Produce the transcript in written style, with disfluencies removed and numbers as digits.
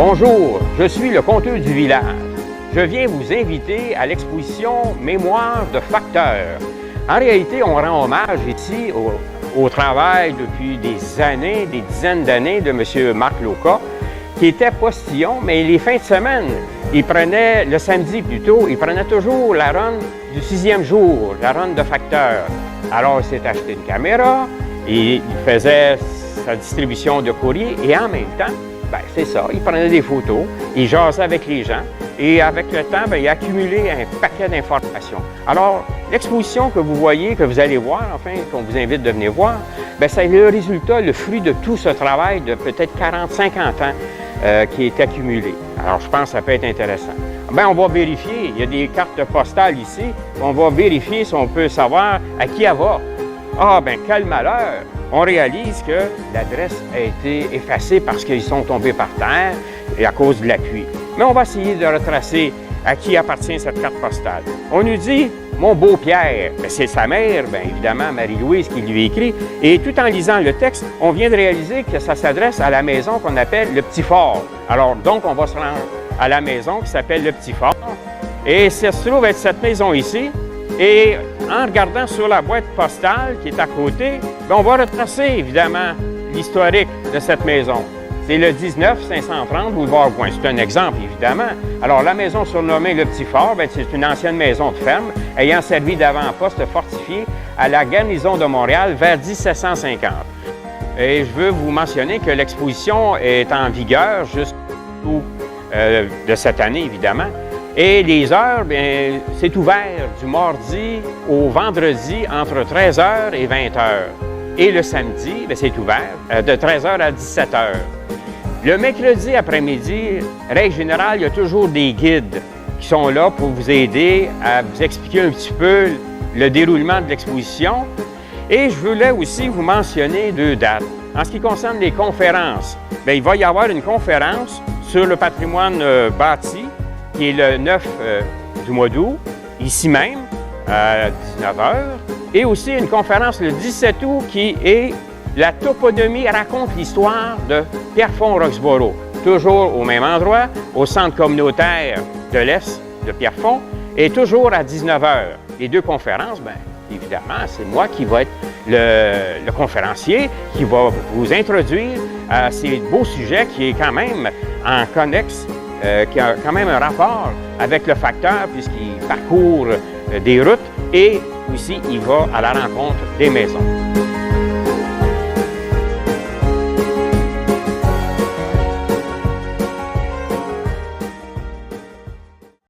Bonjour, je suis le conteur du village. Je viens vous inviter à l'exposition Mémoire de facteurs. En réalité, on rend hommage ici au travail depuis des années, des dizaines d'années de M. Marc Loca, qui était postillon, mais les fins de semaine, il prenait, le samedi plutôt, il prenait toujours la run du 6e jour, la run de facteurs. Alors, il s'est acheté une caméra, et il faisait sa distribution de courrier, et en même temps, c'est ça, il prenait des photos, il jasait avec les gens, et avec le temps, il a accumulé un paquet d'informations. Alors, l'exposition que vous voyez, que vous allez voir, enfin, qu'on vous invite de venir voir, c'est le résultat, le fruit de tout ce travail de peut-être 40-50 ans qui est accumulé. Alors, je pense que ça peut être intéressant. On va vérifier, il y a des cartes postales ici, on va vérifier si on peut savoir à qui elle va. Ah, quel malheur! On réalise que l'adresse a été effacée parce qu'ils sont tombés par terre et à cause de la pluie. Mais on va essayer de retracer à qui appartient cette carte postale. On nous dit « Mon beau Pierre », c'est sa mère, évidemment, Marie-Louise qui lui écrit. Et tout en lisant le texte, on vient de réaliser que ça s'adresse à la maison qu'on appelle le Petit Fort. Alors, donc, on va se rendre à la maison qui s'appelle le Petit Fort. Et ça se trouve être cette maison ici. Et en regardant sur la boîte postale qui est à côté, on va retracer évidemment l'historique de cette maison. C'est le 19-530 boulevard Gouin. C'est un exemple, évidemment. Alors, la maison surnommée Le Petit Fort, c'est une ancienne maison de ferme ayant servi d'avant-poste fortifié à la garnison de Montréal vers 1750. Et je veux vous mentionner que l'exposition est en vigueur jusqu'au de cette année, évidemment. Et les heures, c'est ouvert du mardi au vendredi entre 13h et 20h. Et le samedi, c'est ouvert de 13h à 17h. Le mercredi après-midi, règle générale, il y a toujours des guides qui sont là pour vous aider à vous expliquer un petit peu le déroulement de l'exposition. Et je voulais aussi vous mentionner 2 dates. En ce qui concerne les conférences, il va y avoir une conférence sur le patrimoine bâti qui est le 9 du mois d'août, ici même, à 19h. Et aussi une conférence le 17 août qui est la toponymie raconte l'histoire de Pierrefonds-Roxboro. Toujours au même endroit, au centre communautaire de l'Est de Pierrefonds, et toujours à 19h. Les 2 conférences, évidemment, c'est moi qui va être le conférencier, qui va vous introduire à ces beaux sujets qui est quand même en connexe, qui a quand même un rapport avec le facteur puisqu'il parcourt des routes et aussi il va à la rencontre des maisons.